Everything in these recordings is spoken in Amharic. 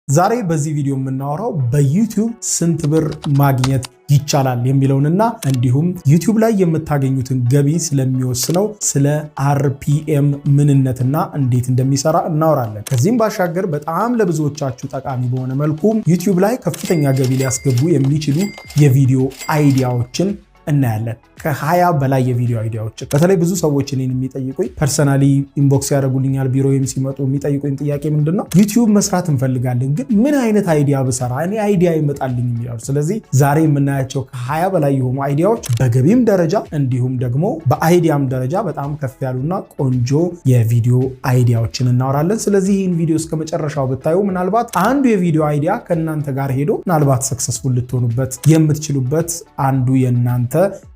ዛሬ በዚህ ቪዲዮ የምናወራው በዩቲዩብ ስንት ብር ማግኘት ይቻላል የሚለውንና እንዲሁም ዩቲዩብ ላይ የምታገኙትን ገቢ ስለሚወስነው ስለ አርፒኤም ምንነትና እንዴት እንደሚሰራ እናወራለን። ከዚህም ባሻገር በጣም ለብዙዎቻችሁ ጠቃሚ በሆነ መልኩ ዩቲዩብ ላይ ከፍተኛ ገቢ ሊያስገቡ የሚችሉ የቪዲዮ አይዲያዎችን እናያለን። ከ20 በላይ የቪዲዮ አይዲያዎች በተለይ ብዙ ሰዎች እኔን የሚጠይቁኝ ፐርሰናሊ ኢንቦክስ ያደርጉልኛል። ቢሮዬም ሲመጡ የሚጠይቁኝ ጥያቄ ምንድነው ዩቲዩብ መስራት እንፈልጋለን ግን ምን አይነት አይዲያ ብሰራ እኔ አይዲያ ይመጣልኝ የሚላሉ። ስለዚህ ዛሬ የምናያቸው ከ20 በላይ የሆኑ አይዲያዎች በገቢም ደረጃ እንዲሁም ደግሞ በአይዲያም ደረጃ በጣም ከፍ ያሉና ቆንጆ የቪዲዮ አይዲያዎችን እናወራለን። ስለዚህ ይህን ቪዲዮ እስከ መጨረሻው ብታዩ ምናልባት አንዱ የቪዲዮ አይዲያ ከእናንተ ጋር ሄዶ ምናልባት ሰክሰስፉል ልትሆኑበት የምትችሉበት አንዱ የእናንተ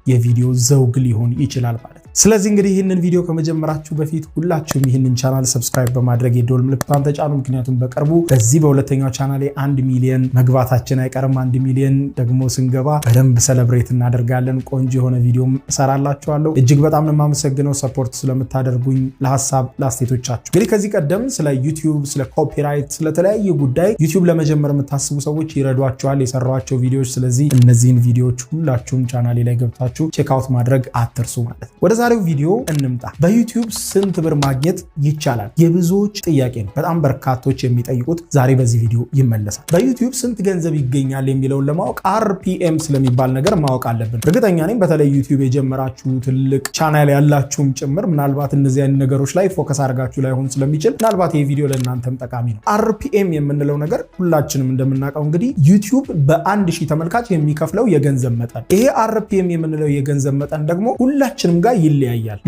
የቪዲዮ ዘውግ ሊሆን ይችላል ማለት ነው። ስለዚህ እንግዲህ ይህንን ቪዲዮ ከመጀመራችሁ በፊት ሁላችሁም ይህንን ቻናል ሰብስክራይብ በማድረግ የደወል ምልክቷን ተጫኑ። ምክንያቱም በቅርቡ በዚህ በሁለተኛው ቻናሌ 1 ሚሊዮን መግባታችን አይቀርም። 1 ሚሊዮን ደግሞ ስንገባ በደንብ ሰለብሬት እናደርጋለን። ቆንጆ የሆነ ቪዲዮ እሰራላችኋለሁ። እጅግ በጣም ነው የማመሰግነው ሰፖርት ስለምታደርጉኝ፣ ለሐሳብ ለአስተያየቶቻችሁ። እንግዲህ ከዚህ ቀደም ስለ ዩቲዩብ፣ ስለ ኮፒራይት፣ ስለተለያየ ጉዳይ ዩቲዩብ ለመጀመር የምታስቡ ሰዎች ይረዷቸዋል የሰራኋቸው ቪዲዮዎች። ስለዚህ እነዚህን ቪዲዮዎች ሁላችሁም ቻናሌ ላይ ገብታችሁ ቼክ አውት ማድረግ አትርሱ ማለት ነው። ወደ ዛሬው ቪዲዮ እንምጣ። በዩቲዩብ ስንት ብር ማግኘት ይቻላል? የብዙዎች ጥያቄ ነው። በጣም በርካቶች የሚጠይቁት ዛሬ በዚህ ቪዲዮ ይመለሳል። በዩቲዩብ ስንት ገንዘብ ይገኛል የሚለውን ለማወቅ አርፒኤም ስለሚባል ነገር ማወቅ አለብን። እርግጠኛ ነኝ በተለይ ዩቲዩብ የጀመራችሁ ትልቅ ቻናል ያላችሁም ጭምር ምናልባት እነዚህ አይነት ነገሮች ላይ ፎከስ አድርጋችሁ ላይሆን ስለሚችል ምናልባት ይህ ቪዲዮ ለእናንተም ጠቃሚ ነው። አርፒኤም የምንለው ነገር ሁላችንም እንደምናውቀው እንግዲህ ዩቲዩብ በ1000 ተመልካች የሚከፍለው የገንዘብ መጠን። ይሄ አርፒኤም የምንለው የገንዘብ መጠን ደግሞ ሁላችንም ጋር ይለያያል።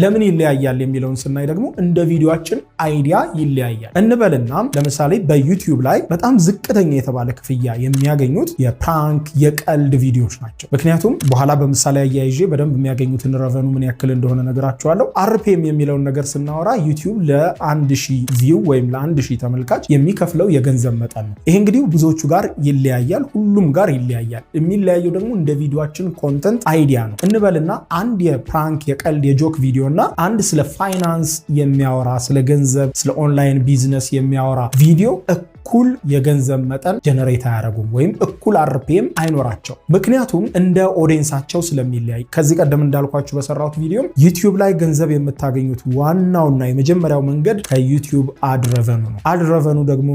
ለምን ይለያያል የሚለውን ስናይ ደግሞ እንደ ቪዲዮአችን አይዲያ ይለያያል እንበልና ለምሳሌ በዩቲዩብ ላይ በጣም ዝቅተኛ የተባለ ክፍያ የሚያገኙት የፕራንክ የቀልድ ቪዲዮዎች ናቸው። ምክንያቱም በኋላ በምሳሌ አያይዤ በደንብ የሚያገኙትን ረቨኑ ምን ያክል እንደሆነ ነገራችኋለሁ። አርፒኤም የሚለውን ነገር ስናወራ ዩቲዩብ ለ1000 ቪው ወይም ለ1000 ተመልካች የሚከፍለው የገንዘብ መጠን ነው። ይሄ እንግዲህ ብዙዎቹ ጋር ይለያያል፣ ሁሉም ጋር ይለያያል። የሚለያየው ደግሞ እንደ ቪዲዮአችን ኮንተንት አይዲያ ነው እንበልና አንድ የፕራንክ የቀልድ የጆክ ቪዲዮ እና አንድ ስለ ፋይናንስ የሚያወራ ስለ ገንዘብ ስለ ኦንላይን ቢዝነስ የሚያወራ ቪዲዮ እኩል የገንዘብ መጠን ጀነሬት አያደርጉም ወይም እኩል አርፒኤም አይኖራቸው። ምክንያቱም እንደ ኦዲየንሳቸው ስለሚለያይ። ከዚህ ቀደም እንዳልኳችሁ በሰራሁት ቪዲዮ ዩቲዩብ ላይ ገንዘብ የምታገኙት ዋናውና የመጀመሪያው መንገድ ከዩቲዩብ አድ ረቨኑ ነው። አድ ረቨኑ ደግሞ